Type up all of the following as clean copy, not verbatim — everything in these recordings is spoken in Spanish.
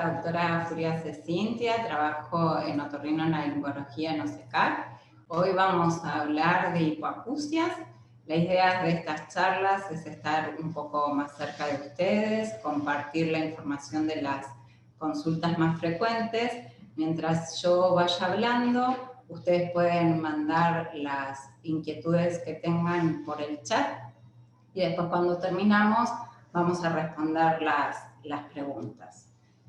la doctora Furiase Cintia, trabajo en otorrinolaringología en OSECAR. Hoy vamos a hablar de hipoacusias. La idea de estas charlas es estar un poco más cerca de ustedes, compartir la información de las consultas más frecuentes. Mientras yo vaya hablando, ustedes pueden mandar las inquietudes que tengan por el chat y después cuando terminamos vamos a responder las preguntas.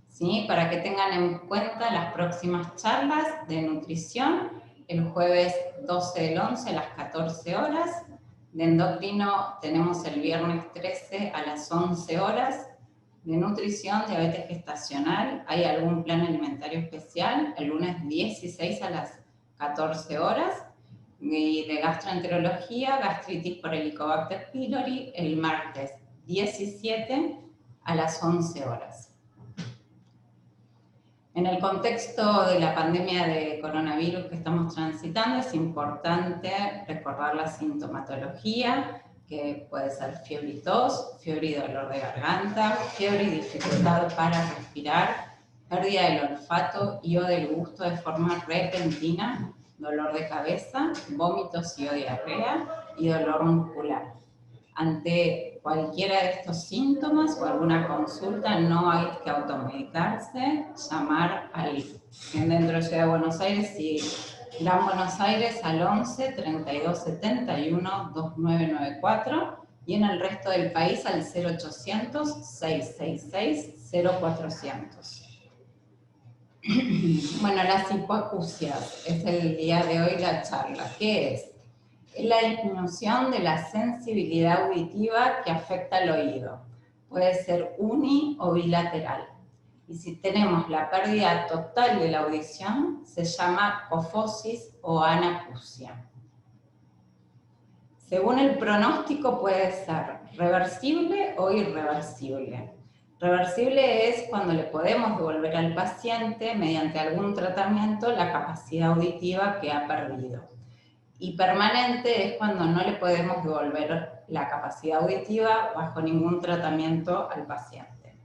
¿Sí? Para que tengan en cuenta las próximas charlas de nutrición, el jueves 12 del 11 a las 14 horas, de endocrino tenemos el viernes 13 a las 11 horas, de nutrición, diabetes gestacional, hay algún plan alimentario especial, el lunes 16 a las 14 horas, y de gastroenterología, gastritis por Helicobacter pylori, el martes 17 a las 11 horas. En el contexto de la pandemia de coronavirus que estamos transitando, es importante recordar la sintomatología, que puede ser fiebre y tos, fiebre y dolor de garganta, fiebre y dificultad para respirar, pérdida del olfato y o del gusto de forma repentina, dolor de cabeza, vómitos y o diarrea y dolor muscular. Ante cualquiera de estos síntomas o alguna consulta no hay que automedicarse, llamar dentro de la Ciudad de Buenos Aires y Gran Buenos Aires al 11 32 71 2994 y en el resto del país al 0800 666 0400. Bueno, las hipoacusias es el día de hoy la charla. ¿Qué es? Es la disminución de la sensibilidad auditiva que afecta al oído. Puede ser uni o bilateral. Y si tenemos la pérdida total de la audición, se llama cofosis o anacusia. Según el pronóstico puede ser reversible o irreversible. Reversible es cuando le podemos devolver al paciente, mediante algún tratamiento, la capacidad auditiva que ha perdido. Y permanente es cuando no le podemos devolver la capacidad auditiva bajo ningún tratamiento al paciente.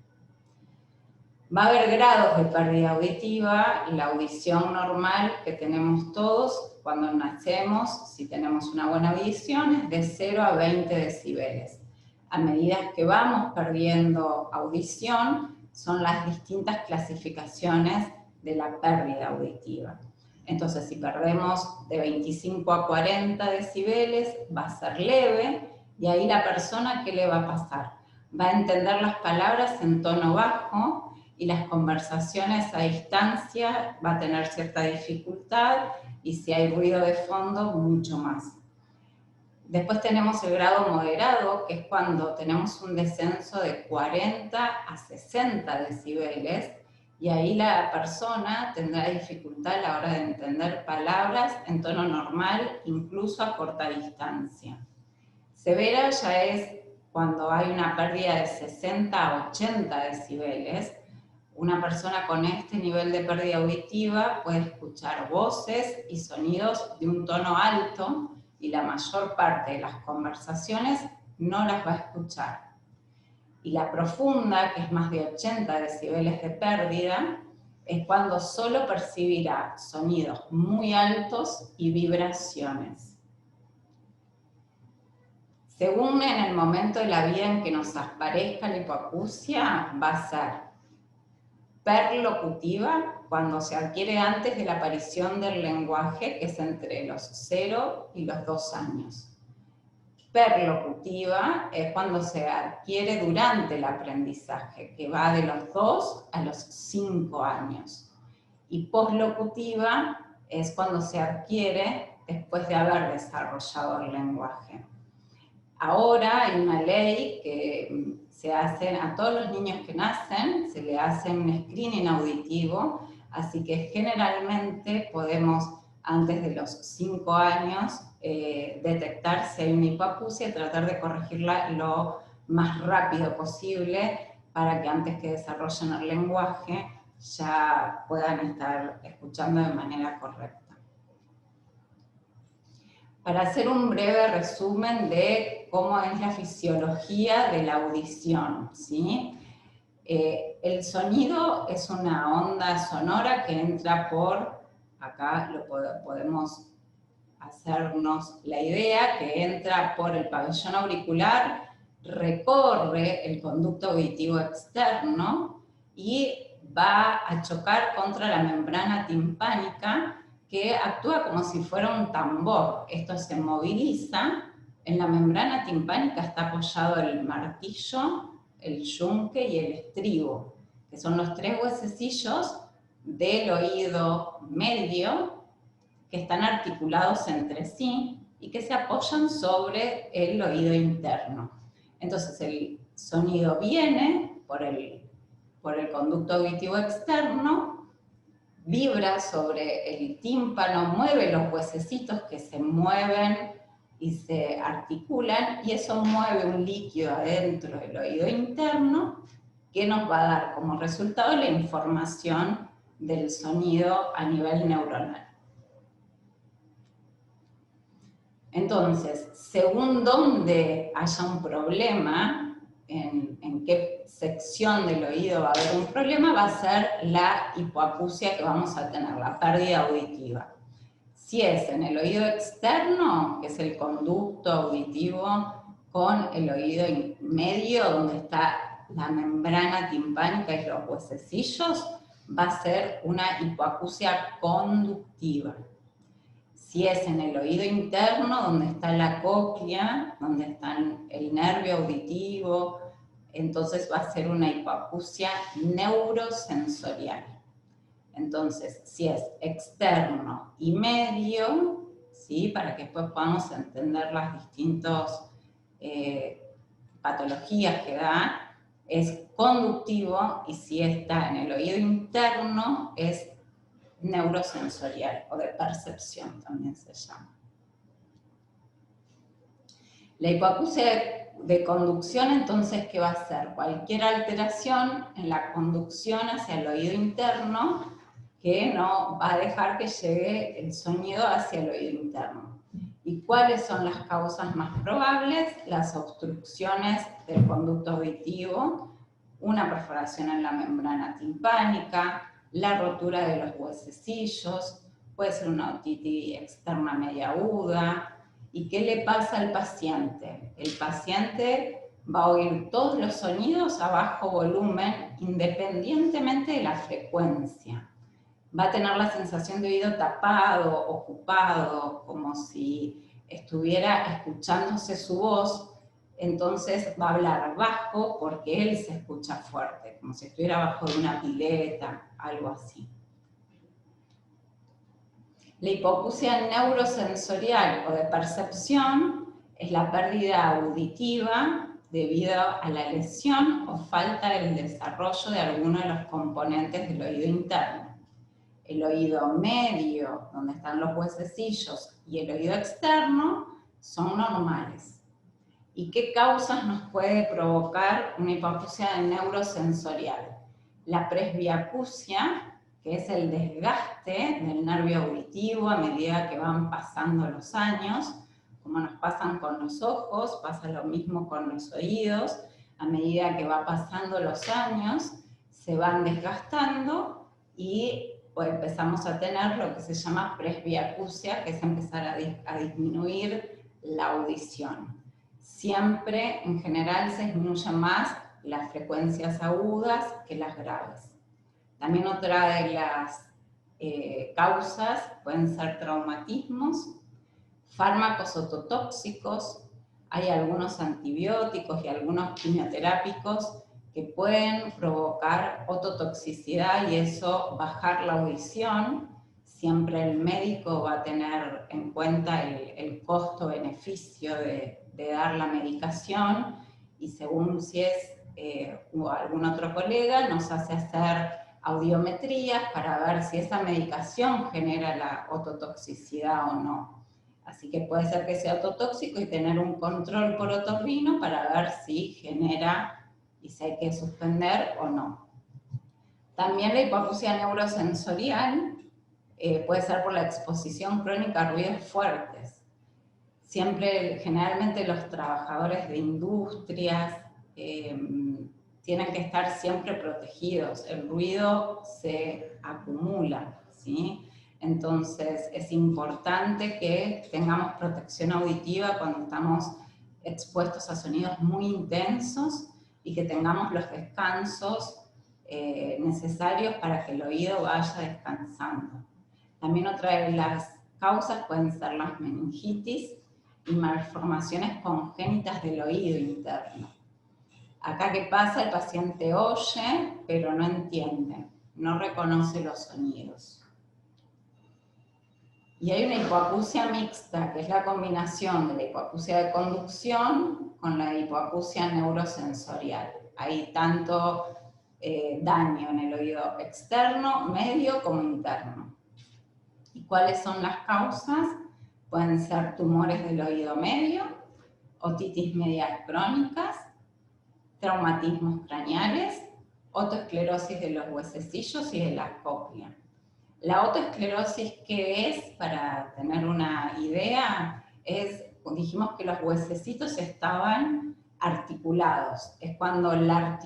Va a haber grados de pérdida auditiva. La audición normal que tenemos todos cuando nacemos, si tenemos una buena audición, es de 0 a 20 decibeles. A medida que vamos perdiendo audición, son las distintas clasificaciones de la pérdida auditiva. Entonces, si perdemos de 25 a 40 decibeles, va a ser leve, y ahí la persona, ¿qué le va a pasar? Va a entender las palabras en tono bajo, y las conversaciones a distancia va a tener cierta dificultad, y si hay ruido de fondo, mucho más. Después tenemos el grado moderado, que es cuando tenemos un descenso de 40 a 60 decibeles, y ahí la persona tendrá dificultad a la hora de entender palabras en tono normal, incluso a corta distancia. Severa ya es cuando hay una pérdida de 60 a 80 decibeles. Una persona con este nivel de pérdida auditiva puede escuchar voces y sonidos de un tono alto, y la mayor parte de las conversaciones no las va a escuchar. Y la profunda, que es más de 80 decibeles de pérdida, es cuando solo percibirá sonidos muy altos y vibraciones. Según en el momento de la vida en que nos aparezca la hipoacusia, va a ser perlocutiva, cuando se adquiere antes de la aparición del lenguaje, que es entre los 0 y los 2 años. Perlocutiva es cuando se adquiere durante el aprendizaje, que va de los 2 a los 5 años. Y poslocutiva es cuando se adquiere después de haber desarrollado el lenguaje. Ahora hay una ley que se hace a todos los niños que nacen, se le hace un screening auditivo, así que generalmente podemos, antes de los 5 años, detectar si hay una hipoacusia y tratar de corregirla lo más rápido posible para que antes que desarrollen el lenguaje ya puedan estar escuchando de manera correcta. Para hacer un breve resumen de cómo es la fisiología de la audición, ¿sí? El sonido es una onda sonora que entra por, acá podemos hacernos la idea, que entra por el pabellón auricular, recorre el conducto auditivo externo y va a chocar contra la membrana timpánica, que actúa como si fuera un tambor. Esto se moviliza. En la membrana timpánica está apoyado el martillo, el yunque y el estribo, que son los tres huesecillos del oído medio que están articulados entre sí y que se apoyan sobre el oído interno. Entonces el sonido viene por el conducto auditivo externo, vibra sobre el tímpano, mueve los huesecitos que se mueven y se articulan, y eso mueve un líquido adentro del oído interno que nos va a dar como resultado la información del sonido a nivel neuronal. Entonces, según dónde haya un problema, en qué sección del oído va a haber un problema, va a ser la hipoacusia que vamos a tener, la pérdida auditiva. Si es en el oído externo, que es el conducto auditivo con el oído medio, donde está la membrana timpánica y los huesecillos, va a ser una hipoacusia conductiva. Si es en el oído interno, donde está la cóclea, donde está el nervio auditivo, entonces va a ser una hipoacusia neurosensorial. Entonces, si es externo y medio, ¿sí? Para que después podamos entender las distintas patologías que da, es conductivo, y si está en el oído interno, es neurosensorial, o de percepción también se llama. La hipoacusia de conducción, entonces, ¿qué va a ser? Cualquier alteración en la conducción hacia el oído interno que no va a dejar que llegue el sonido hacia el oído interno. ¿Y cuáles son las causas más probables? Las obstrucciones del conducto auditivo, una perforación en la membrana timpánica, la rotura de los huesecillos, puede ser una otitis externa media aguda. ¿Y qué le pasa al paciente? El paciente va a oír todos los sonidos a bajo volumen, independientemente de la frecuencia. Va a tener la sensación de oído tapado, ocupado, como si estuviera escuchándose su voz. Entonces va a hablar bajo porque él se escucha fuerte, como si estuviera bajo de una pileta, algo así. La hipoacusia neurosensorial o de percepción es la pérdida auditiva debido a la lesión o falta del desarrollo de alguno de los componentes del oído interno. El oído medio, donde están los huesecillos, y el oído externo son normales. ¿Y qué causas nos puede provocar una hipoacusia neurosensorial? La presbiacusia, que es el desgaste del nervio auditivo a medida que van pasando los años, como nos pasan con los ojos, pasa lo mismo con los oídos, a medida que va pasando los años, se van desgastando y pues empezamos a tener lo que se llama presbiacusia, que es empezar a disminuir la audición. Siempre, en general, se disminuyen más las frecuencias agudas que las graves. También otra de las causas pueden ser traumatismos, fármacos ototóxicos, hay algunos antibióticos y algunos quimioterápicos que pueden provocar ototoxicidad y eso bajar la audición. Siempre el médico va a tener en cuenta el costo-beneficio de dar la medicación, y según si es o algún otro colega, nos hace hacer audiometrías para ver si esa medicación genera la ototoxicidad o no. Así que puede ser que sea ototóxico y tener un control por otorrino para ver si genera y si hay que suspender o no. También la hipoacusia neurosensorial puede ser por la exposición crónica a ruidos fuertes. Siempre, generalmente los trabajadores de industrias, tienen que estar siempre protegidos. El ruido se acumula, ¿sí? Entonces es importante que tengamos protección auditiva cuando estamos expuestos a sonidos muy intensos y que tengamos los descansos necesarios para que el oído vaya descansando. También otra de las causas pueden ser las meningitis y malformaciones congénitas del oído interno. Acá, ¿qué pasa? El paciente oye, pero no entiende, no reconoce los sonidos. Y hay una hipoacusia mixta, que es la combinación de la hipoacusia de conducción con la hipoacusia neurosensorial. Hay tanto daño en el oído externo, medio como interno. ¿Y cuáles son las causas? Pueden ser tumores del oído medio, otitis medias crónicas, traumatismos craneales, otoesclerosis de los huesecillos y de la cóclea. La otoesclerosis, ¿qué es? Para tener una idea, dijimos que los huesecitos estaban articulados. Es cuando la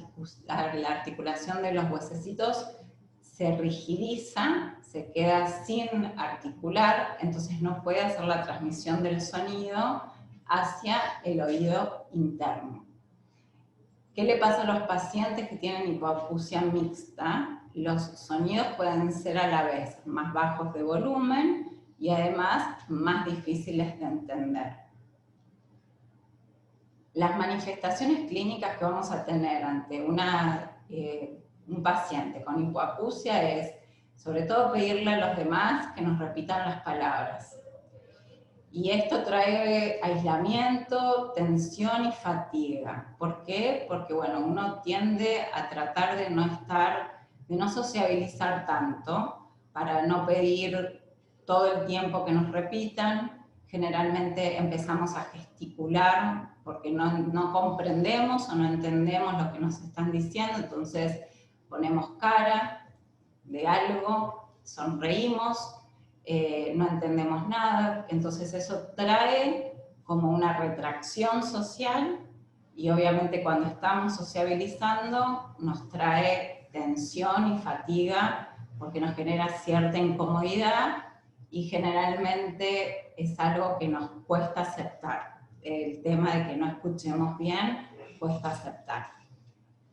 articulación de los huesecitos se rigidiza, se queda sin articular, entonces no puede hacer la transmisión del sonido hacia el oído interno. ¿Qué le pasa a los pacientes que tienen hipoacusia mixta? Los sonidos pueden ser a la vez más bajos de volumen y además más difíciles de entender. Las manifestaciones clínicas que vamos a tener ante un paciente con hipoacusia es, sobre todo, pedirle a los demás que nos repitan las palabras. Y esto trae aislamiento, tensión y fatiga. ¿Por qué? Porque bueno, uno tiende a tratar de no sociabilizar tanto, para no pedir todo el tiempo que nos repitan. Generalmente empezamos a gesticular porque no comprendemos o no entendemos lo que nos están diciendo, entonces ponemos cara de algo, sonreímos, no entendemos nada, entonces eso trae como una retracción social y obviamente cuando estamos sociabilizando nos trae tensión y fatiga porque nos genera cierta incomodidad y generalmente es algo que nos cuesta aceptar. El tema de que no escuchemos bien cuesta aceptar.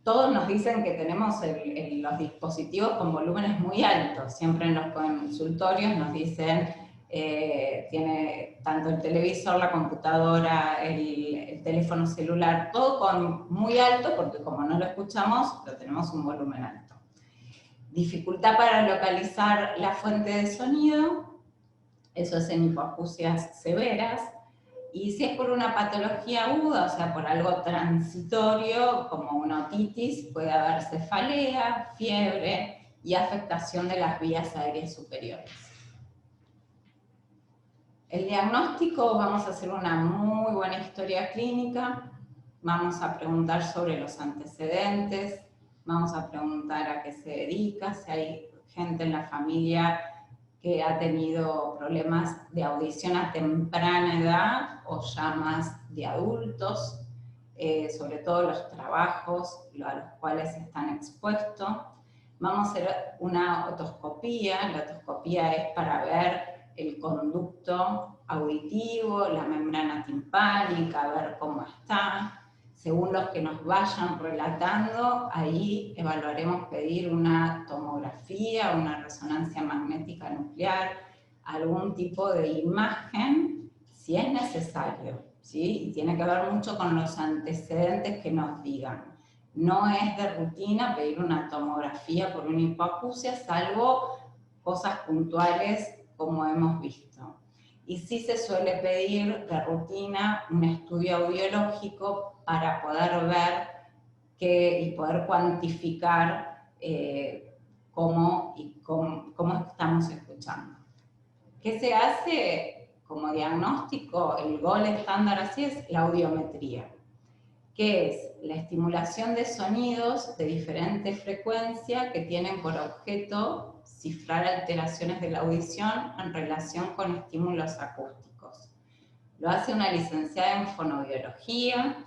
Todos nos dicen que tenemos los dispositivos con volúmenes muy altos. Siempre en los consultorios nos dicen, tiene tanto el televisor, la computadora, el teléfono celular, todo con muy alto, porque como no lo escuchamos, lo tenemos un volumen alto. Dificultad para localizar la fuente de sonido, eso es en hipoacusias severas. Y si es por una patología aguda, o sea, por algo transitorio, como una otitis, puede haber cefalea, fiebre y afectación de las vías aéreas superiores. El diagnóstico, vamos a hacer una muy buena historia clínica, vamos a preguntar sobre los antecedentes, vamos a preguntar a qué se dedica, si hay gente en la familia que ha tenido problemas de audición a temprana edad o ya más de adultos, sobre todo los trabajos a los cuales están expuestos. Vamos a hacer una otoscopía. La otoscopía es para ver el conducto auditivo, la membrana timpánica, ver cómo está. Según los que nos vayan relatando, ahí evaluaremos pedir una tomografía, una resonancia magnética nuclear, algún tipo de imagen, si es necesario, ¿sí? Y tiene que ver mucho con los antecedentes que nos digan. No es de rutina pedir una tomografía por una hipoacusia, salvo cosas puntuales como hemos visto. Y sí se suele pedir de rutina un estudio audiológico para poder ver y poder cuantificar cómo estamos escuchando. ¿Qué se hace como diagnóstico? El gol estándar así es la audiometría, que es la estimulación de sonidos de diferente frecuencia que tienen por objeto cifrar alteraciones de la audición en relación con estímulos acústicos. Lo hace una licenciada en fonoaudiología,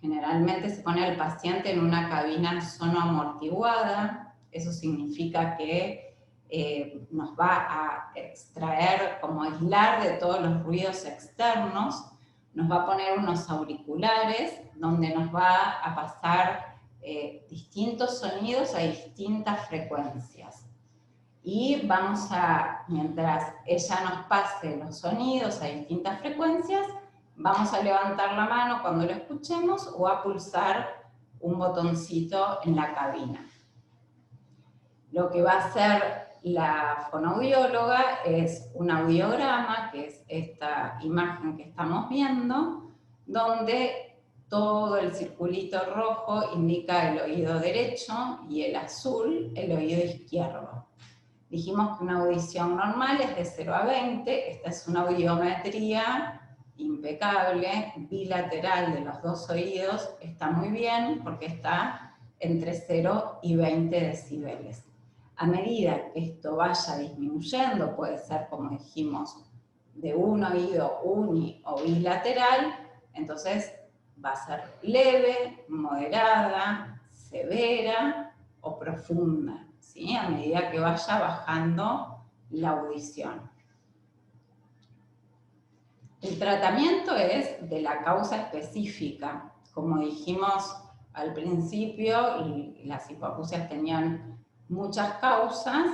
Generalmente se pone al paciente en una cabina sonoamortiguada. Eso significa que nos va a extraer, como aislar de todos los ruidos externos. Nos va a poner unos auriculares donde nos va a pasar distintos sonidos a distintas frecuencias. Y vamos a, mientras ella nos pase los sonidos a distintas frecuencias, vamos a levantar la mano cuando lo escuchemos o a pulsar un botoncito en la cabina. Lo que va a hacer la fonoaudióloga es un audiograma, que es esta imagen que estamos viendo, donde todo el circulito rojo indica el oído derecho y el azul el oído izquierdo. Dijimos que una audición normal es de 0 a 20, esta es una audiometría impecable, bilateral de los dos oídos, está muy bien porque está entre 0 y 20 decibeles. A medida que esto vaya disminuyendo, puede ser, como dijimos, de un oído uni o bilateral, entonces va a ser leve, moderada, severa o profunda, ¿sí? A medida que vaya bajando la audición. El tratamiento es de la causa específica. Como dijimos al principio, las hipoacusias tenían muchas causas,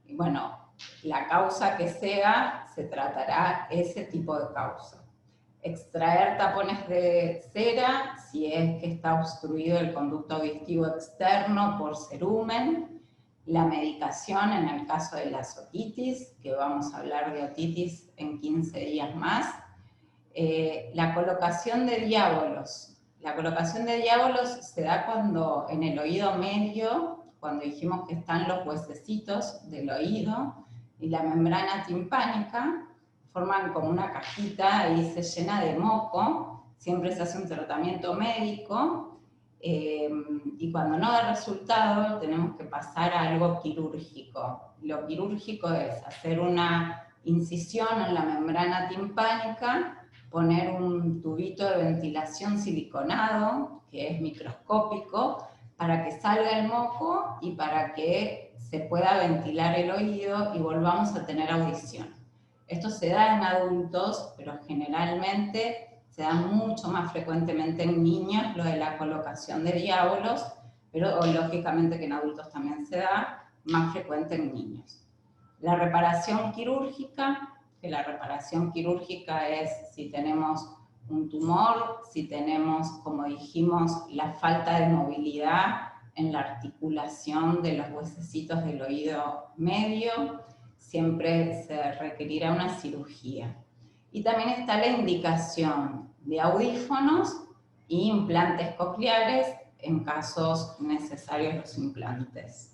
y bueno, la causa que sea, se tratará ese tipo de causa. Extraer tapones de cera si es que está obstruido el conducto auditivo externo por cerumen. La medicación en el caso de las otitis, que vamos a hablar de otitis en 15 días más. La colocación de diábolos. La colocación de diábolos se da cuando en el oído medio, cuando dijimos que están los huesecitos del oído y la membrana timpánica, forman como una cajita, ahí se llena de moco, siempre se hace un tratamiento médico, y cuando no da resultado tenemos que pasar a algo quirúrgico. Lo quirúrgico es hacer una incisión en la membrana timpánica, poner un tubito de ventilación siliconado, que es microscópico, para que salga el moco y para que se pueda ventilar el oído y volvamos a tener audición. Esto se da en adultos, pero generalmente se da mucho más frecuentemente en niños, lo de la colocación de diábolos, pero lógicamente que en adultos también se da, más frecuente en niños. La reparación quirúrgica, que la reparación quirúrgica es si tenemos un tumor, si tenemos, como dijimos, la falta de movilidad en la articulación de los huesecitos del oído medio, siempre se requerirá una cirugía. Y también está la indicación de audífonos e implantes cocleares en casos necesarios los implantes.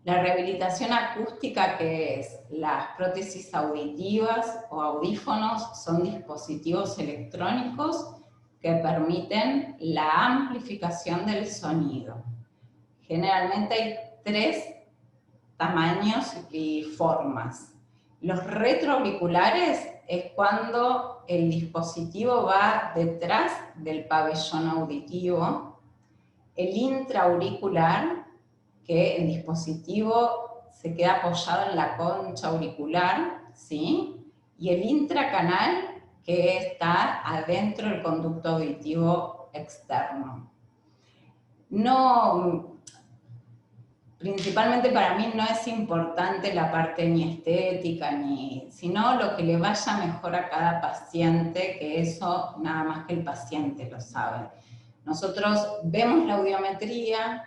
La rehabilitación acústica, que es las prótesis auditivas o audífonos, son dispositivos electrónicos que permiten la amplificación del sonido. Generalmente hay 3 tamaños y formas. Los retroauriculares es cuando el dispositivo va detrás del pabellón auditivo. El intraauricular, que el dispositivo se queda apoyado en la concha auricular, ¿sí? Y el intracanal, que está adentro del conducto auditivo externo. Principalmente para mí no es importante la parte ni estética, sino lo que le vaya mejor a cada paciente, que eso nada más que el paciente lo sabe. Nosotros vemos la audiometría,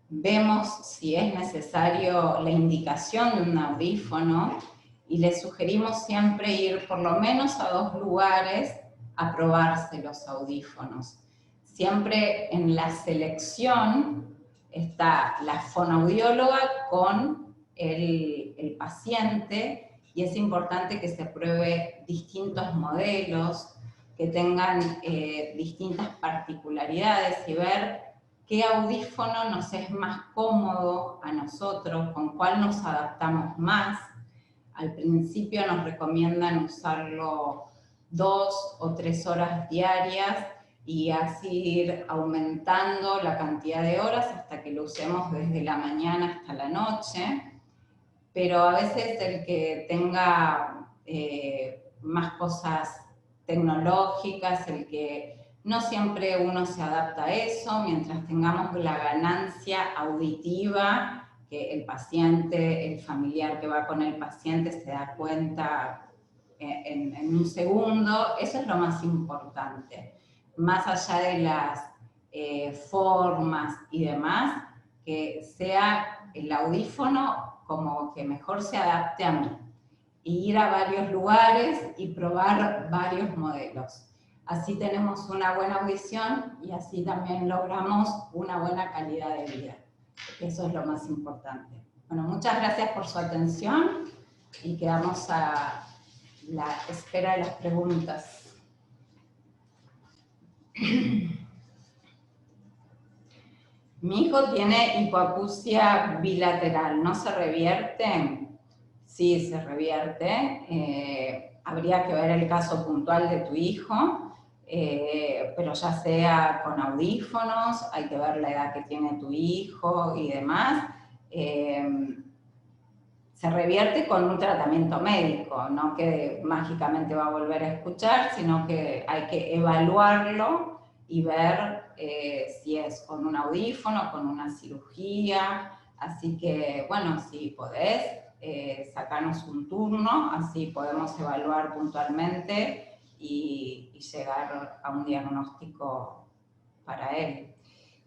vemos si es necesario la indicación de un audífono y le sugerimos siempre ir por lo menos a 2 lugares a probarse los audífonos. Siempre en la selección está la fonoaudióloga con el paciente y es importante que se pruebe distintos modelos, que tengan distintas particularidades y ver qué audífono nos es más cómodo a nosotros, con cuál nos adaptamos más. Al principio nos recomiendan usarlo 2 o 3 horas diarias, y así ir aumentando la cantidad de horas hasta que lo usemos desde la mañana hasta la noche. Pero a veces el que tenga más cosas tecnológicas, el que no siempre uno se adapta a eso, mientras tengamos la ganancia auditiva, que el paciente, el familiar que va con el paciente se da cuenta en un segundo, eso es lo más importante. Más allá de las formas y demás, que sea el audífono como que mejor se adapte a mí. Y ir a varios lugares y probar varios modelos. Así tenemos una buena audición y así también logramos una buena calidad de vida. Eso es lo más importante. Bueno, muchas gracias por su atención y quedamos a la espera de las preguntas. Mi hijo tiene hipoacusia bilateral, ¿no se revierte? Sí, se revierte. Habría que ver el caso puntual de tu hijo, pero ya sea con audífonos, hay que ver la edad que tiene tu hijo y demás. Se revierte con un tratamiento médico, no que mágicamente va a volver a escuchar, sino que hay que evaluarlo y ver si es con un audífono, con una cirugía. Así que, bueno, si podés, sacarnos un turno, así podemos evaluar puntualmente y llegar a un diagnóstico para él.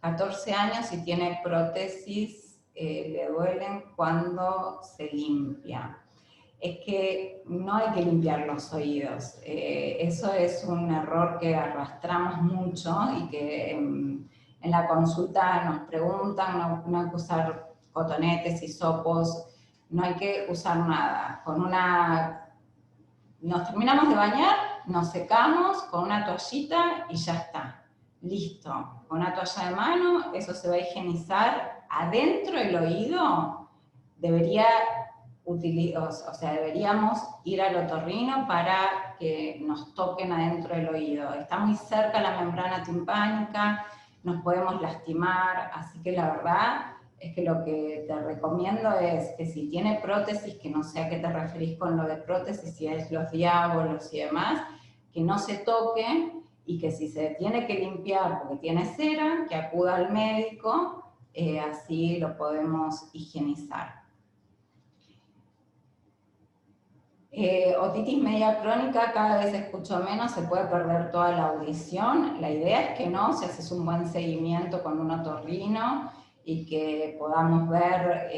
14 años y tiene prótesis, le duelen cuando se limpia. Es que no hay que limpiar los oídos. Eso es un error que arrastramos mucho y que en la consulta nos preguntan, no hay que usar cotonetes, hisopos, no hay que usar nada. Nos terminamos de bañar, nos secamos con una toallita y ya está. Listo. Con una toalla de mano, eso se va a higienizar adentro del oído. Deberíamos ir al otorrino para que nos toquen adentro del oído. Está muy cerca la membrana timpánica, nos podemos lastimar, así que la verdad es que lo que te recomiendo es que si tiene prótesis, que no sé a qué te referís con lo de prótesis, si es los diábolos y demás, que no se toque y que si se tiene que limpiar porque tiene cera, que acuda al médico, así lo podemos higienizar. Otitis media crónica, cada vez escucho menos, se puede perder toda la audición. La idea es que no, si haces un buen seguimiento con un otorrino y que podamos ver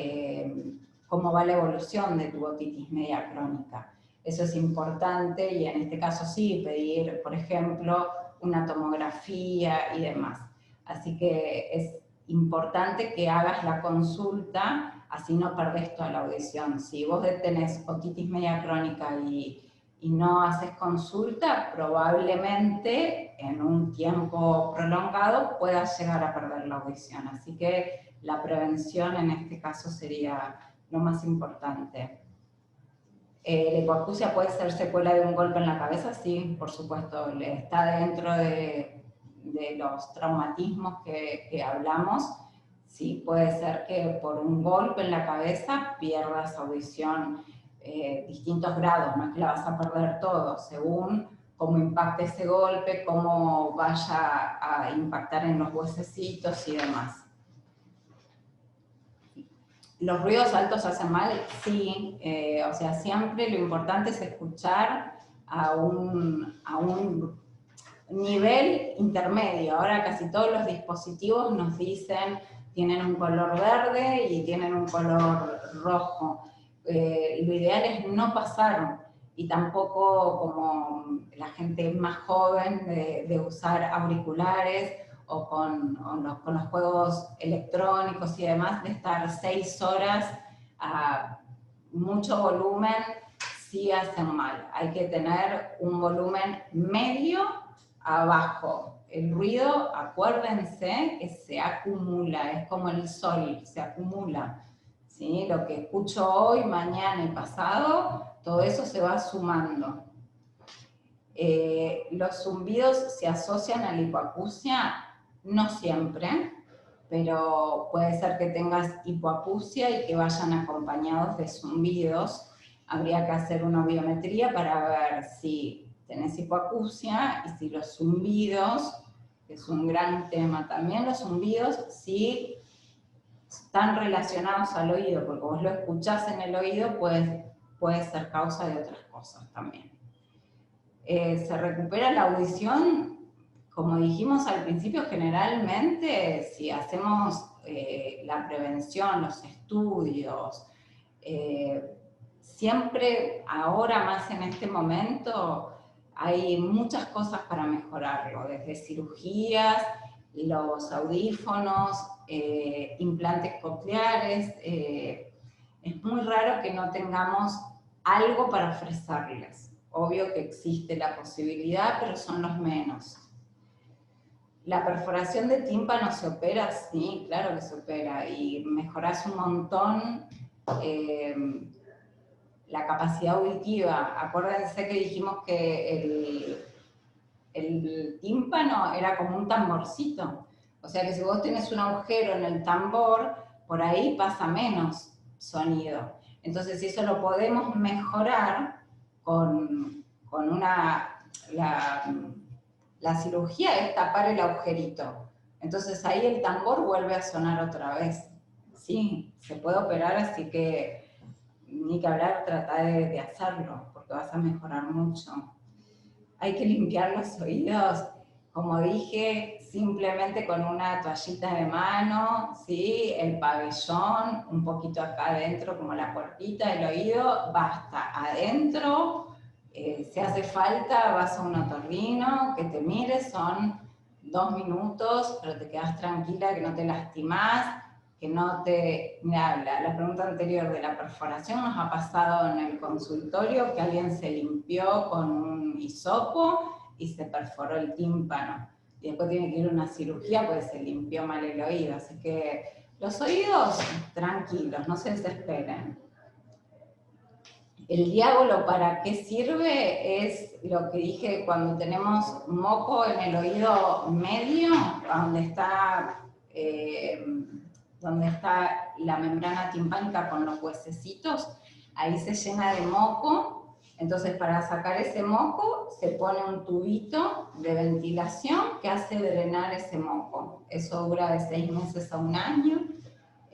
cómo va la evolución de tu otitis media crónica. Eso es importante y en este caso sí, pedir, por ejemplo, una tomografía y demás. Así que es importante que hagas la consulta, así no perdés toda la audición. Si vos tenés otitis media crónica y no haces consulta, probablemente en un tiempo prolongado puedas llegar a perder la audición. Así que la prevención en este caso sería lo más importante. ¿La hipoacusia puede ser secuela de un golpe en la cabeza? Sí, por supuesto, está dentro de los traumatismos que hablamos. Sí, puede ser que por un golpe en la cabeza pierdas audición, distintos grados, no es que la vas a perder todo, según cómo impacte ese golpe, cómo vaya a impactar en los huesecitos y demás. ¿Los ruidos altos hacen mal? Sí, o sea, siempre lo importante es escuchar a un nivel intermedio. Ahora casi todos los dispositivos nos dicen tienen un color verde y tienen un color rojo. Lo ideal es no pasar, y tampoco como la gente más joven de usar auriculares o con los juegos electrónicos y demás, de estar 6 horas a mucho volumen, sí hacen mal. Hay que tener un volumen medio abajo. El ruido, acuérdense, que se acumula, es como el sol, se acumula. ¿Sí? Lo que escucho hoy, mañana y pasado, todo eso se va sumando. Los zumbidos se asocian a la hipoacusia, no siempre, pero puede ser que tengas hipoacusia y que vayan acompañados de zumbidos. Habría que hacer una biometría para ver si tenés hipoacusia y si los zumbidos, que es un gran tema también, los zumbidos sí están relacionados al oído, porque vos lo escuchás en el oído, puede ser causa de otras cosas también. Se recupera la audición, como dijimos al principio, generalmente si hacemos la prevención, los estudios, siempre, ahora más en este momento, hay muchas cosas para mejorarlo, desde cirugías, los audífonos, implantes cocleares. Es muy raro que no tengamos algo para ofrecerles. Obvio que existe la posibilidad, pero son los menos. La perforación de tímpano se opera, sí, claro que se opera, y mejorás un montón la capacidad auditiva. Acuérdense que dijimos que el tímpano era como un tamborcito. O sea que si vos tenés un agujero en el tambor, por ahí pasa menos sonido. Entonces eso lo podemos mejorar con la cirugía es tapar el agujerito. Entonces ahí el tambor vuelve a sonar otra vez. Sí, se puede operar, así que ni que hablar, trata de hacerlo, porque vas a mejorar mucho. Hay que limpiar los oídos, como dije, simplemente con una toallita de mano, ¿sí? El pabellón, un poquito acá adentro, como la puertita del oído, basta. Adentro, si hace falta, vas a un otorrino, que te mire, son 2 minutos, pero te quedas tranquila, que no te lastimás, que no te... Mira, la pregunta anterior de la perforación nos ha pasado en el consultorio, que alguien se limpió con un hisopo y se perforó el tímpano. Y después tiene que ir a una cirugía porque se limpió mal el oído. Así que los oídos, tranquilos, no se desesperen. El diábolo, ¿para qué sirve? Es lo que dije cuando tenemos moco en el oído medio, donde está la membrana timpánica con los huesecitos, ahí se llena de moco. Entonces, para sacar ese moco, se pone un tubito de ventilación que hace drenar ese moco. Eso dura de 6 meses a 1 año.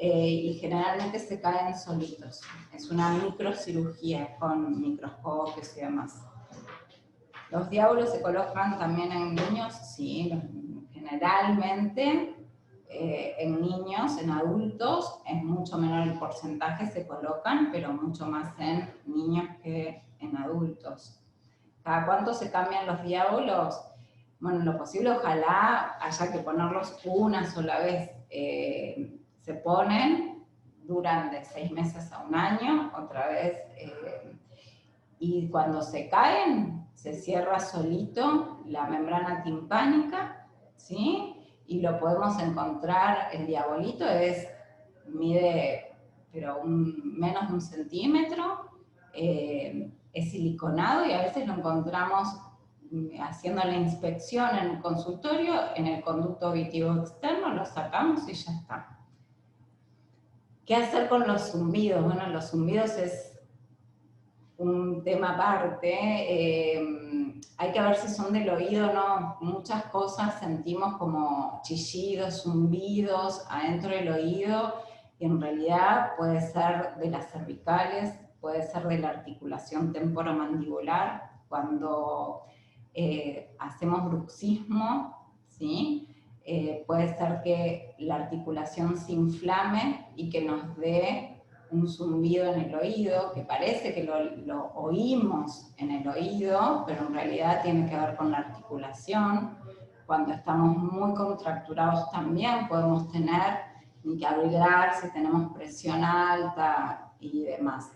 Y generalmente se caen solitos. Es una microcirugía con microscopios y demás. ¿Los diábolos se colocan también en niños? Sí, generalmente en niños, en adultos, es mucho menor el porcentaje, se colocan, pero mucho más en niños que en adultos. ¿Cada cuánto se cambian los diábolos? Bueno, en lo posible, ojalá haya que ponerlos una sola vez. Se ponen, duran de 6 meses a 1 año, otra vez, y cuando se caen, se cierra solito la membrana timpánica, ¿sí? Y lo podemos encontrar, el diabolito mide pero menos de 1 centímetro, es siliconado y a veces lo encontramos haciendo la inspección en el consultorio, en el conducto auditivo externo, lo sacamos y ya está. ¿Qué hacer con los zumbidos? Bueno, los zumbidos es un tema aparte. Hay que ver si son del oído o no. Muchas cosas sentimos como chillidos, zumbidos adentro del oído, y en realidad puede ser de las cervicales, puede ser de la articulación temporomandibular, cuando hacemos bruxismo, ¿sí? Puede ser que la articulación se inflame y que nos dé un zumbido en el oído, que parece que lo oímos en el oído, pero en realidad tiene que ver con la articulación. Cuando estamos muy contracturados también podemos tener, ni que abrigar si tenemos presión alta y demás.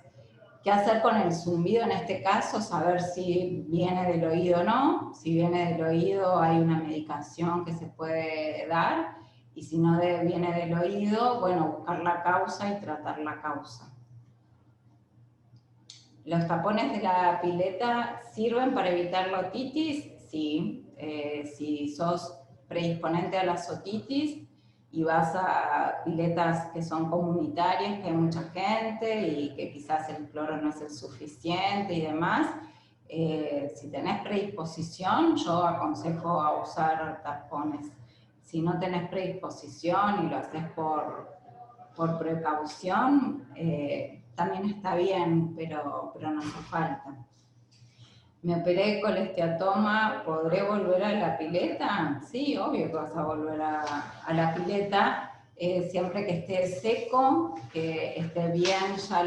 ¿Qué hacer con el zumbido en este caso? Saber si viene del oído o no. Si viene del oído hay una medicación que se puede dar, y si no viene del oído, bueno, buscar la causa y tratar la causa. ¿Los tapones de la pileta sirven para evitar la otitis? Sí. Si sos predisponente a la otitis y vas a piletas que son comunitarias, que hay mucha gente y que quizás el cloro no es el suficiente y demás, si tenés predisposición, yo aconsejo a usar tapones. Si no tenés predisposición y lo haces por precaución, también está bien, pero no hace falta. Me operé de colesteatoma, ¿podré volver a la pileta? Sí, obvio que vas a volver a la pileta, siempre que esté seco, que esté bien ya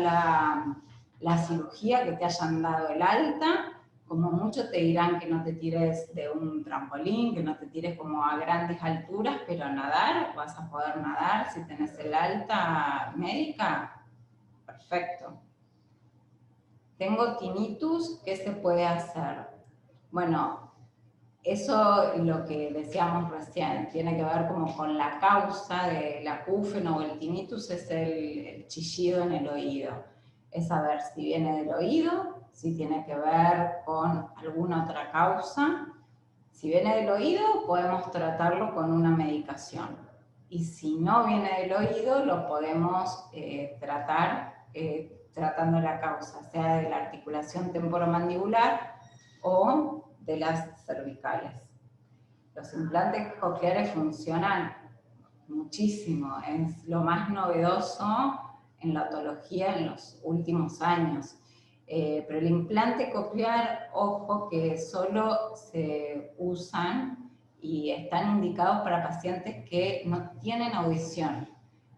la cirugía, que te hayan dado el alta. Como mucho te dirán que no te tires de un trampolín, que no te tires como a grandes alturas, pero nadar, vas a poder nadar si tenés el alta médica, perfecto. Tengo tinnitus, ¿qué se puede hacer? Bueno, eso lo que decíamos recién, tiene que ver como con la causa del acúfeno o el tinnitus, es el chillido en el oído. Es saber si viene del oído, si tiene que ver con alguna otra causa. Si viene del oído, podemos tratarlo con una medicación. Y si no viene del oído, lo podemos tratar tratando la causa, sea de la articulación temporomandibular o de las cervicales. Los implantes cocleares funcionan muchísimo, es lo más novedoso en la otología en los últimos años. Pero el implante coclear, ojo, que solo se usan y están indicados para pacientes que no tienen audición.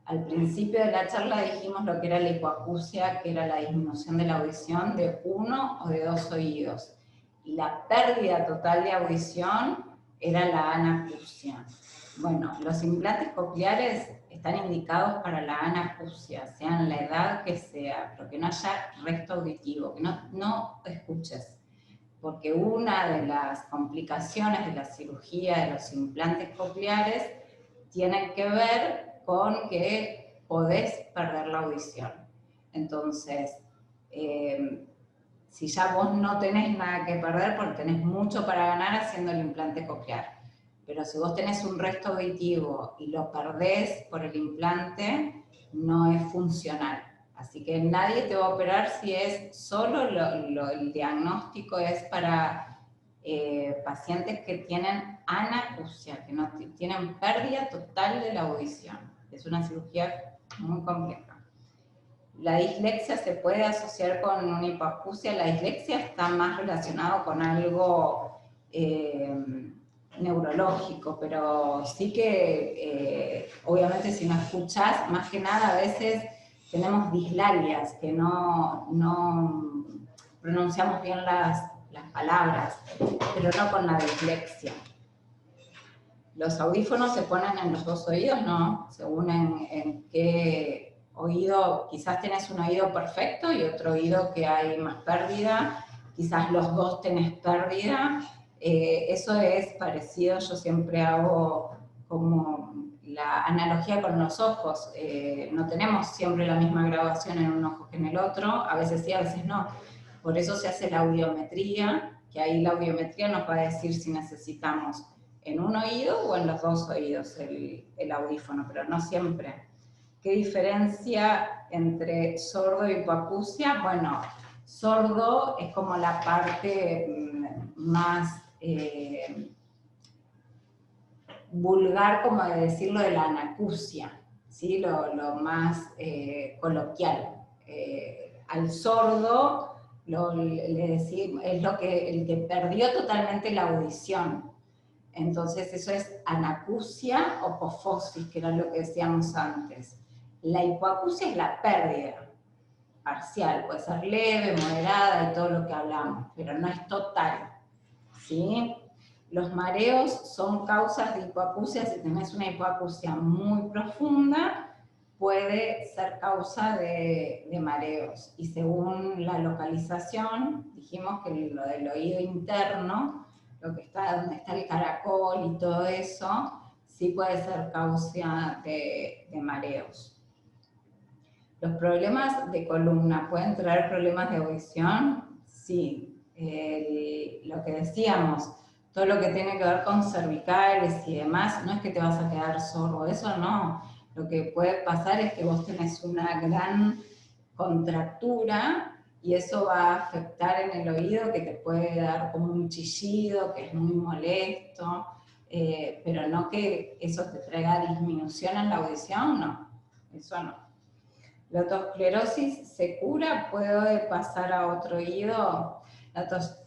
Al principio de la charla dijimos lo que era la hipoacusia, que era la disminución de la audición de uno o de dos oídos. Y la pérdida total de audición era la anacusia. Bueno, los implantes cocleares están indicados para la anacusia, sea en la edad que sea, pero que no haya resto auditivo, que no escuches. Porque una de las complicaciones de la cirugía de los implantes cocleares tiene que ver con que podés perder la audición. Entonces, si ya vos no tenés nada que perder, porque tenés mucho para ganar haciendo el implante coclear. Pero si vos tenés un resto auditivo y lo perdés por el implante, no es funcional. Así que nadie te va a operar si es solo el diagnóstico es para pacientes que tienen anacusia, que no tienen pérdida total de la audición. Es una cirugía muy compleja. La dislexia se puede asociar con una hipoacusia. La dislexia está más relacionado con algo neurológico, pero sí que obviamente si no escuchás, más que nada a veces tenemos dislalias, que no pronunciamos bien las palabras, pero no con la dislexia. ¿Los audífonos se ponen en los dos oídos? No, según en qué oído, quizás tenés un oído perfecto y otro oído que hay más pérdida, quizás los dos tenés pérdida. Eso es parecido, yo siempre hago como la analogía con los ojos. No tenemos siempre la misma graduación en un ojo que en el otro, a veces sí, a veces no. Por eso se hace la audiometría, que ahí la audiometría nos va a decir si necesitamos en un oído o en los dos oídos el audífono, pero no siempre. ¿Qué diferencia entre sordo y hipoacusia? Bueno, sordo es como la parte más vulgar, como de decirlo, de la anacusia, ¿sí? lo más coloquial. Al sordo le decimos, es el que perdió totalmente la audición. Entonces eso es anacusia o hipofosis, que era lo que decíamos antes. La hipoacusia es la pérdida parcial, puede ser leve, moderada y todo lo que hablamos, pero no es total, ¿sí? Los mareos son causas de hipoacusia. Si tenés una hipoacusia muy profunda, puede ser causa de mareos. Y según la localización, dijimos que lo del oído interno, lo que está donde está el caracol y todo eso, sí puede ser causa de mareos. ¿Los problemas de columna pueden traer problemas de audición? Sí. Lo que decíamos, todo lo que tiene que ver con cervicales y demás, no es que te vas a quedar sordo, eso no. Lo que puede pasar es que vos tenés una gran contractura y eso va a afectar en el oído, que te puede dar como un chillido, que es muy molesto, pero no que eso te traiga disminución en la audición, no, eso no. ¿La otosclerosis se cura? ¿Puede pasar a otro oído?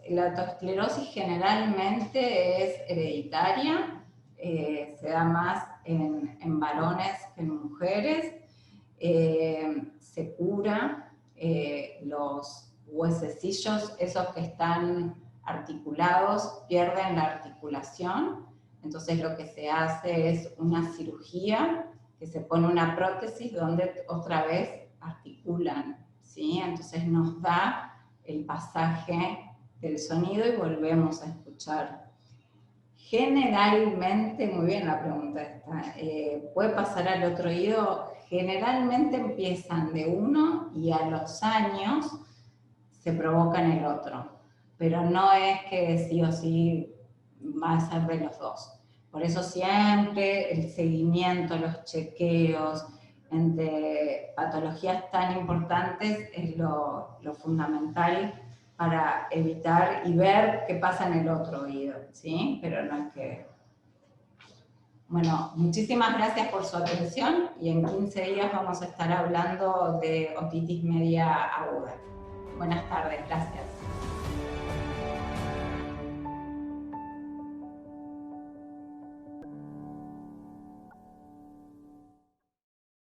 La otosclerosis generalmente es hereditaria, se da más en varones que en mujeres, se cura, los huesecillos, esos que están articulados, pierden la articulación, entonces lo que se hace es una cirugía, que se pone una prótesis donde otra vez articulan, ¿sí? Entonces nos da el pasaje del sonido y volvemos a escuchar. Generalmente, muy bien la pregunta esta, ¿puede pasar al otro oído? Generalmente empiezan de uno y a los años se provoca en el otro, pero no es que sí o sí va a ser de los dos. Por eso siempre el seguimiento, los chequeos entre patologías tan importantes es lo fundamental para evitar y ver qué pasa en el otro oído, ¿sí? Pero no es que... Bueno, muchísimas gracias por su atención y en 15 días vamos a estar hablando de otitis media aguda. Buenas tardes, gracias.